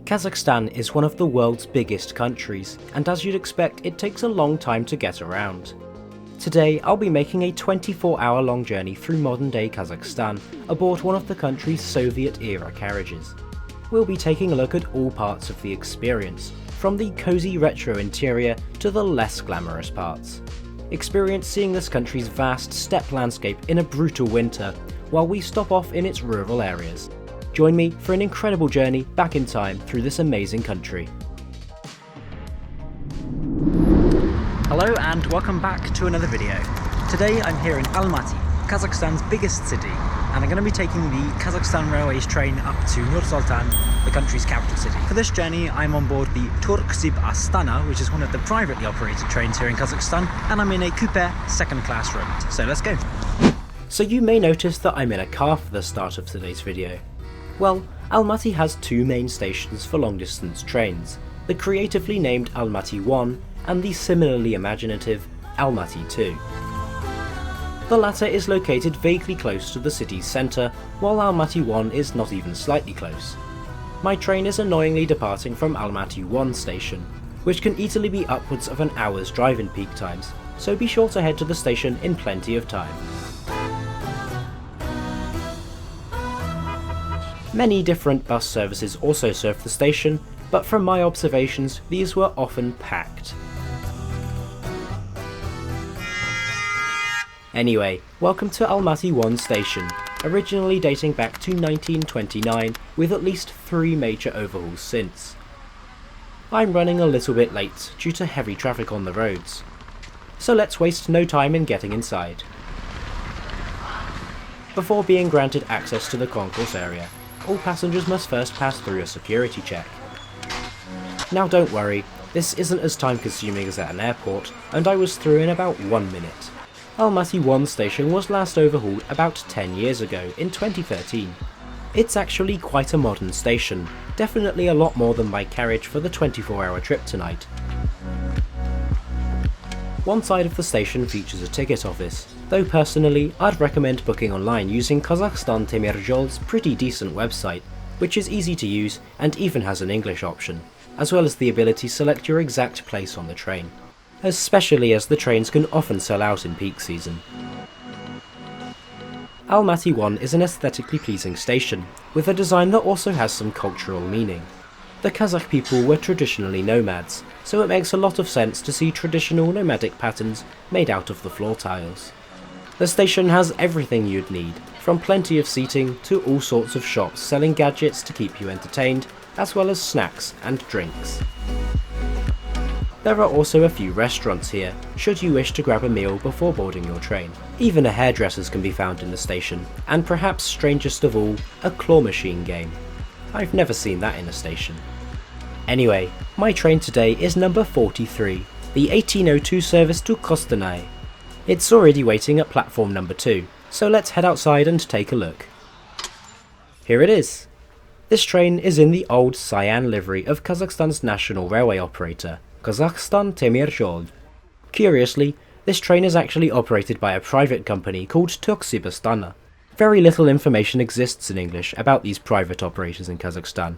Kazakhstan is one of the world's biggest countries, and as you'd expect, it takes a long time to get around. Today I'll be making a 24-hour long journey through modern-day Kazakhstan aboard one of the country's Soviet-era carriages. We'll be taking a look at all parts of the experience, from the cozy retro interior to the less glamorous parts. Experience seeing this country's vast steppe landscape in a brutal winter, while we stop off in its rural areas. Join me for an incredible journey back in time through this amazing country. Hello and welcome back to another video. Today I'm here in Almaty, Kazakhstan's biggest city, and I'm going to be taking the Kazakhstan Railways train up to Nur-Sultan, the country's capital city. For this journey I'm on board the Turksib Astana, which is one of the privately operated trains here in Kazakhstan, and I'm in a Kupe second class room. So let's go. So you may notice that I'm in a car for the start of today's video. Well, Almaty has two main stations for long-distance trains, the creatively named Almaty 1 and the similarly imaginative Almaty 2. The latter is located vaguely close to the city's centre, while Almaty 1 is not even slightly close. My train is annoyingly departing from Almaty 1 station, which can easily be upwards of an hour's drive in peak times, so be sure to head to the station in plenty of time. Many different bus services also serve the station, but from my observations, these were often packed. Anyway, welcome to Almaty 1 station, originally dating back to 1929, with at least 3 major overhauls since. I'm running a little bit late due to heavy traffic on the roads, so let's waste no time in getting inside. Before being granted access to the concourse area, all passengers must first pass through a security check. Now don't worry, this isn't as time consuming as at an airport, and I was through in about 1 minute. Almaty 1 station was last overhauled about 10 years ago, in 2013. It's actually quite a modern station, definitely a lot more than my Carriage for the 24-hour trip tonight. One side of the station features a ticket office, though personally I'd recommend booking online using Kazakhstan Temir's pretty decent website, which is easy to use and even has an English option, as well as the ability to select your exact place on the train, especially as the trains can often sell out in peak season. Almaty 1 is an aesthetically pleasing station, with a design that also has some cultural meaning. The Kazakh people were traditionally nomads, so it makes a lot of sense to see traditional nomadic patterns made out of the floor tiles. The station has everything you'd need, from plenty of seating to all sorts of shops selling gadgets to keep you entertained, as well as snacks and drinks. There are also a few restaurants here, should you wish to grab a meal before boarding your train. Even a hairdresser's can be found in the station, and perhaps strangest of all, a claw machine game. I've never seen that in a station. Anyway, my train today is number 43, the 1802 service to Kostanay. It's already waiting at platform number 2, so let's head outside and take a look. Here it is. This train is in the old cyan livery of Kazakhstan's national railway operator, Kazakhstan Temir. Curiously, this train is actually operated by a private company called Turksib Astana. Very little information exists in English about these private operators in Kazakhstan,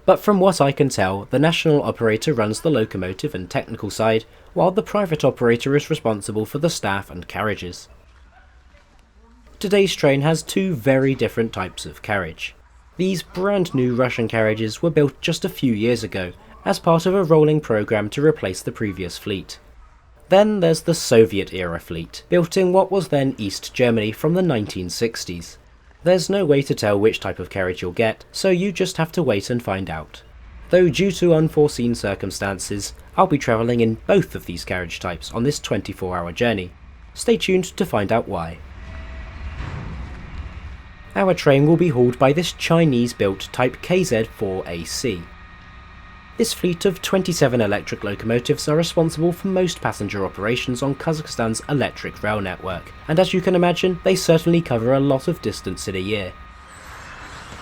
but from what I can tell, the national operator runs the locomotive and technical side, while the private operator is responsible for the staff and carriages. Today's train has 2 very different types of carriage. These brand new Russian carriages were built just a few years ago, as part of a rolling program to replace the previous fleet. Then there's the Soviet-era fleet, built in what was then East Germany from the 1960s. There's no way to tell which type of carriage you'll get, so you just have to wait and find out. Though due to unforeseen circumstances, I'll be travelling in both of these carriage types on this 24-hour journey. Stay tuned to find out why. Our train will be hauled by this Chinese-built Type KZ-4AC. This fleet of 27 electric locomotives are responsible for most passenger operations on Kazakhstan's electric rail network, and as you can imagine, they certainly cover a lot of distance in a year.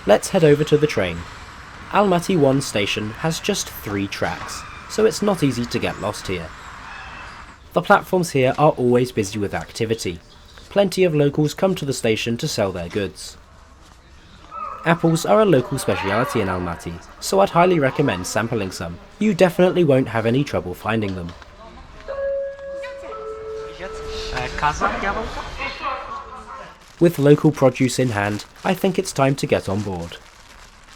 Let's head over to the train. Almaty 1 station has just 3 tracks, so it's not easy to get lost here. The platforms here are always busy with activity. Plenty of locals come to the station to sell their goods. Apples are a local speciality in Almaty, so I'd highly recommend sampling some. You definitely won't have any trouble finding them. With local produce in hand, I think it's time to get on board.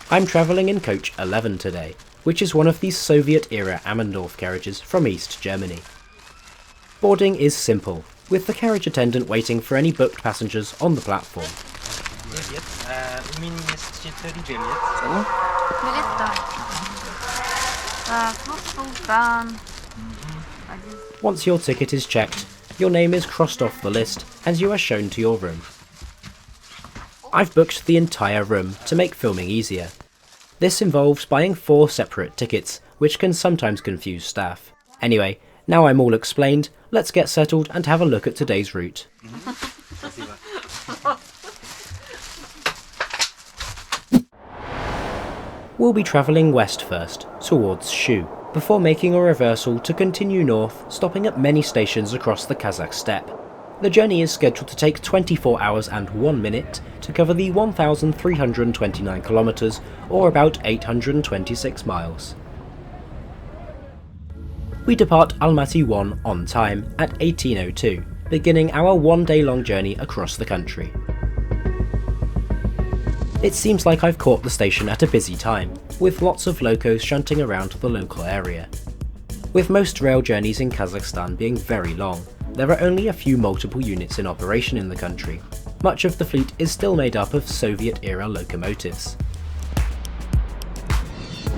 I'm travelling in coach 11 today, which is one of these Soviet-era Ammendorf carriages from East Germany. Boarding is simple, with the carriage attendant waiting for any booked passengers on the platform. Once your ticket is checked, your name is crossed off the list and you are shown to your room. I've booked the entire room to make filming easier. This involves buying 4 separate tickets, which can sometimes confuse staff. Anyway, now I'm all explained, let's get settled and have a look at today's route. We'll be travelling west first, towards Shu, before making a reversal to continue north, stopping at many stations across the Kazakh steppe. The journey is scheduled to take 24 hours and 1 minute to cover the 1,329 kilometres, or about 826 miles. We depart Almaty 1 on time at 18:02, beginning our 1-day-long journey across the country. It seems like I've caught the station at a busy time, with lots of locos shunting around the local area. With most rail journeys in Kazakhstan being very long, there are only a few multiple units in operation in the country. Much of the fleet is still made up of Soviet-era locomotives.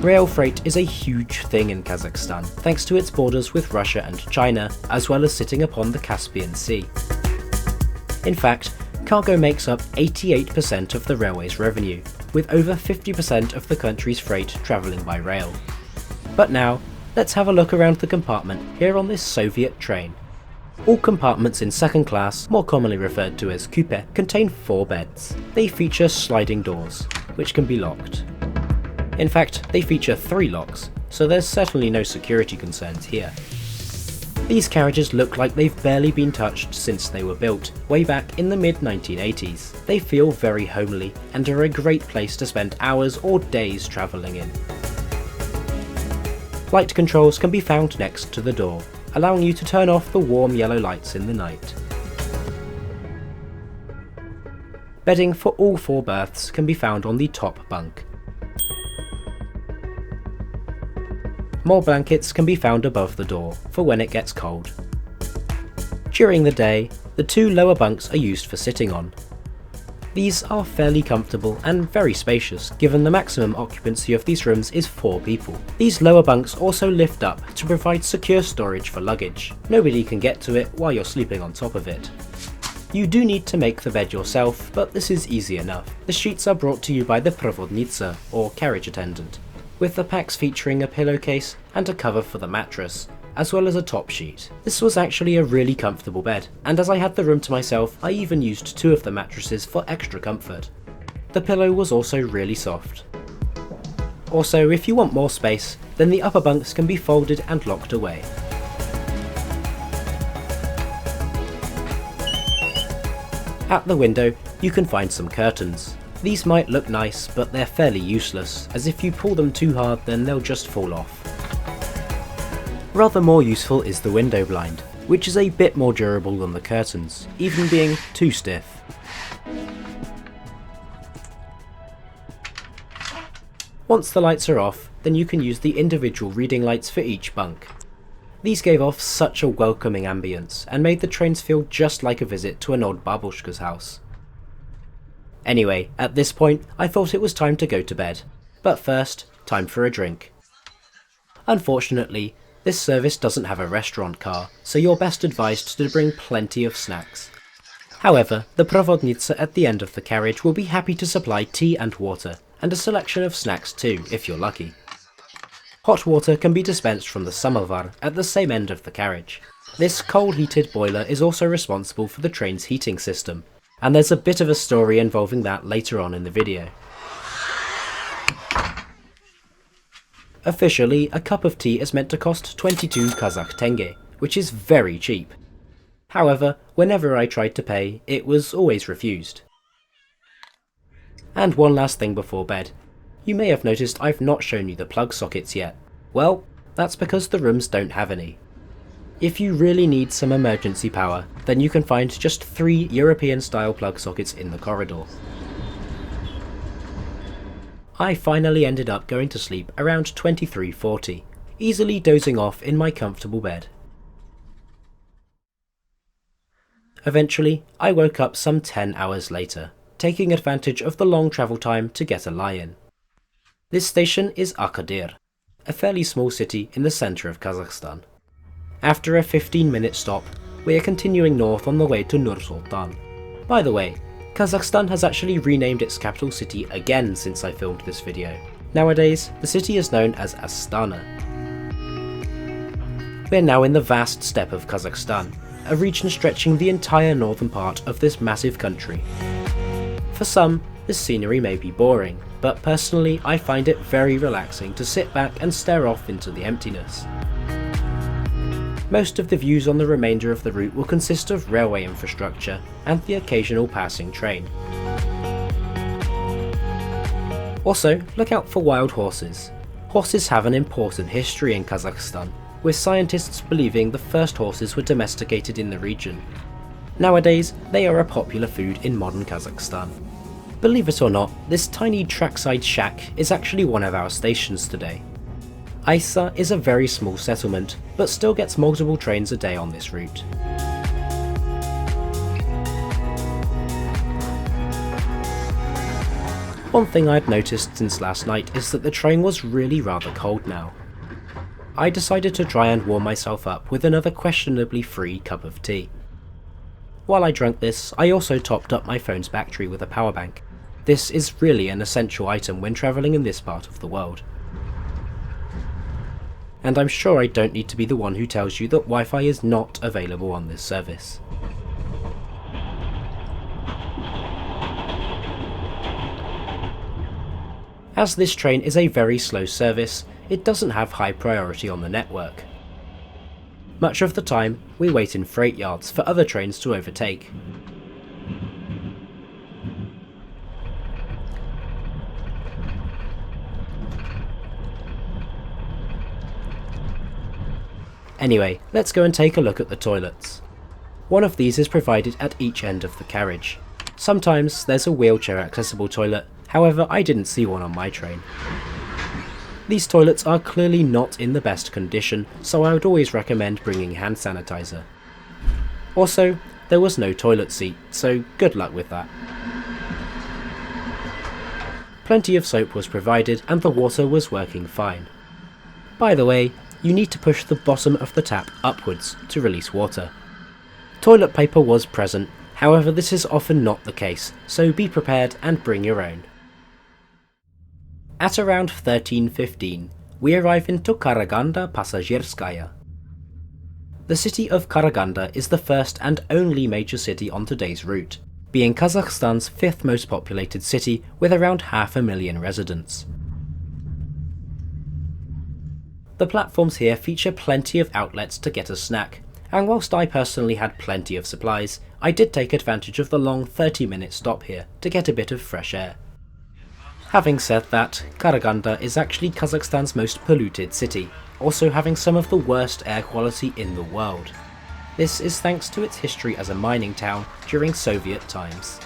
Rail freight is a huge thing in Kazakhstan, thanks to its borders with Russia and China, as well as sitting upon the Caspian Sea. In fact, cargo makes up 88% of the railway's revenue, with over 50% of the country's freight travelling by rail. But now, let's have a look around the compartment here on this Soviet train. All compartments in second class, more commonly referred to as Kupe, contain 4 beds. They feature sliding doors, which can be locked. In fact, they feature 3 locks, so there's certainly no security concerns here. These carriages look like they've barely been touched since they were built, way back in the mid-1980s. They feel very homely, and are a great place to spend hours or days travelling in. Light controls can be found next to the door, allowing you to turn off the warm yellow lights in the night. Bedding for all 4 berths can be found on the top bunk. More blankets can be found above the door for when it gets cold. During the day, the 2 lower bunks are used for sitting on. These are fairly comfortable and very spacious, given the maximum occupancy of these rooms is 4 people. These lower bunks also lift up to provide secure storage for luggage. Nobody can get to it while you're sleeping on top of it. You do need to make the bed yourself, but this is easy enough. The sheets are brought to you by the provodnitsa, or carriage attendant, with the packs featuring a pillowcase and a cover for the mattress, as well as a top sheet. This was actually a really comfortable bed, and as I had the room to myself, I even used 2 of the mattresses for extra comfort. The pillow was also really soft. Also, if you want more space, then the upper bunks can be folded and locked away. At the window, you can find some curtains. These might look nice, but they're fairly useless, as if you pull them too hard then they'll just fall off. Rather more useful is the window blind, which is a bit more durable than the curtains, even being too stiff. Once the lights are off, then you can use the individual reading lights for each bunk. These gave off such a welcoming ambience, and made the trains feel just like a visit to an old babushka's house. Anyway, at this point, I thought it was time to go to bed. But first, time for a drink. Unfortunately, this service doesn't have a restaurant car, so you're best advised to bring plenty of snacks. However, the provodnitsa at the end of the carriage will be happy to supply tea and water, and a selection of snacks too, if you're lucky. Hot water can be dispensed from the samovar at the same end of the carriage. This coal-heated boiler is also responsible for the train's heating system, and there's a bit of a story involving that later on in the video. Officially, a cup of tea is meant to cost 22 Kazakh tenge, which is very cheap. However, whenever I tried to pay, it was always refused. And one last thing before bed. You may have noticed I've not shown you the plug sockets yet. Well, that's because the rooms don't have any. If you really need some emergency power, then you can find just 3 European style plug sockets in the corridor. I finally ended up going to sleep around 23:40, easily dozing off in my comfortable bed. Eventually, I woke up some 10 hours later, taking advantage of the long travel time to get a lie-in. This station is Agadir, a fairly small city in the centre of Kazakhstan. After a 15-minute stop, we are continuing north on the way to Nur-Sultan. By the way, Kazakhstan has actually renamed its capital city again since I filmed this video. Nowadays, the city is known as Astana. We're now in the vast steppe of Kazakhstan, a region stretching the entire northern part of this massive country. For some, this scenery may be boring, but personally I find it very relaxing to sit back and stare off into the emptiness. Most of the views on the remainder of the route will consist of railway infrastructure and the occasional passing train. Also, look out for wild horses. Horses have an important history in Kazakhstan, with scientists believing the first horses were domesticated in the region. Nowadays, they are a popular food in modern Kazakhstan. Believe it or not, this tiny trackside shack is actually one of our stations today. Isa is a very small settlement, but still gets multiple trains a day on this route. One thing I'd noticed since last night is that the train was really rather cold now. I decided to try and warm myself up with another questionably free cup of tea. While I drank this, I also topped up my phone's battery with a power bank. This is really an essential item when travelling in this part of the world. And I'm sure I don't need to be the one who tells you that Wi-Fi is not available on this service. As this train is a very slow service, it doesn't have high priority on the network. Much of the time, we wait in freight yards for other trains to overtake. Anyway, let's go and take a look at the toilets. One of these is provided at each end of the carriage. Sometimes there's a wheelchair accessible toilet, however I didn't see one on my train. These toilets are clearly not in the best condition, so I would always recommend bringing hand sanitizer. Also, there was no toilet seat, so good luck with that. Plenty of soap was provided and the water was working fine. By the way, you need to push the bottom of the tap upwards to release water. Toilet paper was present, however this is often not the case, so be prepared and bring your own. At around 13:15, we arrive into Karaganda Passagierskaya. The city of Karaganda is the first and only major city on today's route, being Kazakhstan's 5th most populated city with around 500,000 residents. The platforms here feature plenty of outlets to get a snack, and whilst I personally had plenty of supplies, I did take advantage of the long 30-minute stop here to get a bit of fresh air. Having said that, Karaganda is actually Kazakhstan's most polluted city, also having some of the worst air quality in the world. This is thanks to its history as a mining town during Soviet times.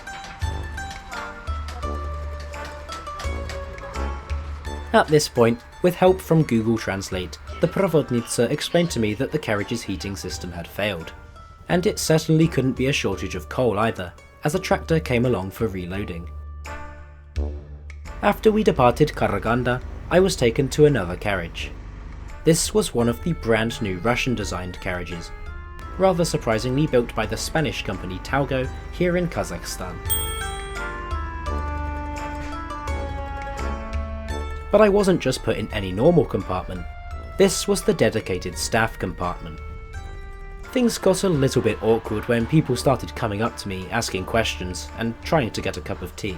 At this point, with help from Google Translate, the Provodnitsa explained to me that the carriage's heating system had failed. And it certainly couldn't be a shortage of coal either, as a tractor came along for reloading. After we departed Karaganda, I was taken to another carriage. This was one of the brand new Russian-designed carriages, rather surprisingly built by the Spanish company Talgo here in Kazakhstan. But I wasn't just put in any normal compartment. This was the dedicated staff compartment. Things got a little bit awkward when people started coming up to me asking questions and trying to get a cup of tea.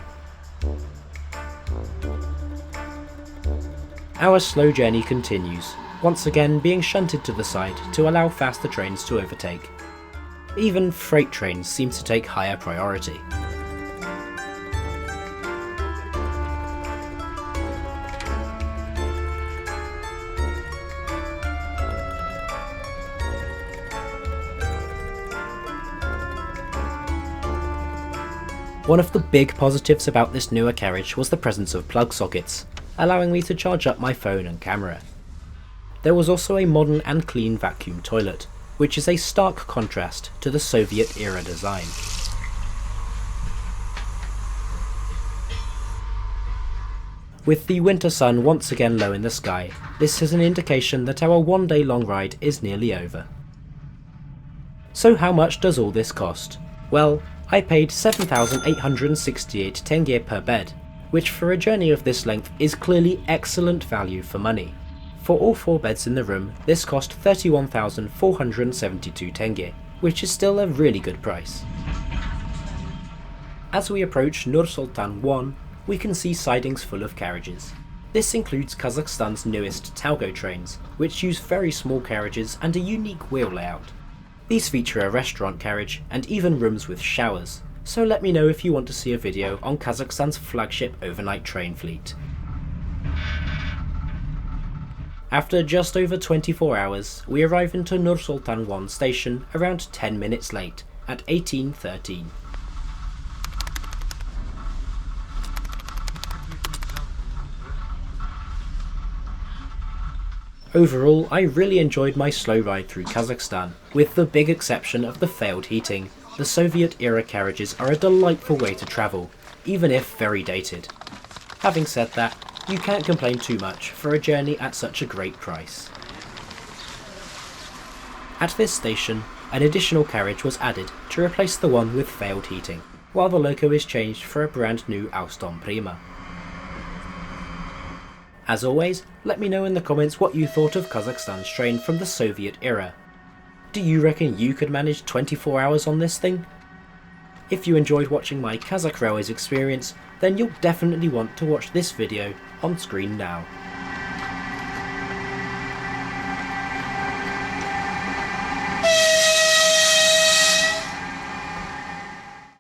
Our slow journey continues, once again being shunted to the side to allow faster trains to overtake. Even freight trains seem to take higher priority. One of the big positives about this newer carriage was the presence of plug sockets, allowing me to charge up my phone and camera. There was also a modern and clean vacuum toilet, which is a stark contrast to the Soviet era design. With the winter sun once again low in the sky, this is an indication that our one-day long ride is nearly over. So how much does all this cost? Well, I paid 7,868 tenge per bed, which for a journey of this length is clearly excellent value for money. For all 4 beds in the room, this cost 31,472 tenge, which is still a really good price. As we approach Nur-Sultan 1, we can see sidings full of carriages. This includes Kazakhstan's newest Talgo trains, which use very small carriages and a unique wheel layout. These feature a restaurant carriage and even rooms with showers, so let me know if you want to see a video on Kazakhstan's flagship overnight train fleet. After just over 24 hours, we arrive into Nur-Sultan 1 station around 10 minutes late, at 18:13. Overall, I really enjoyed my slow ride through Kazakhstan, with the big exception of the failed heating. The Soviet-era carriages are a delightful way to travel, even if very dated. Having said that, you can't complain too much for a journey at such a great price. At this station, an additional carriage was added to replace the one with failed heating, while the loco is changed for a brand new Alstom Prima. As always, let me know in the comments what you thought of Kazakhstan's train from the Soviet era. Do you reckon you could manage 24 hours on this thing? If you enjoyed watching my Kazakh Railways experience, then you'll definitely want to watch this video on screen now.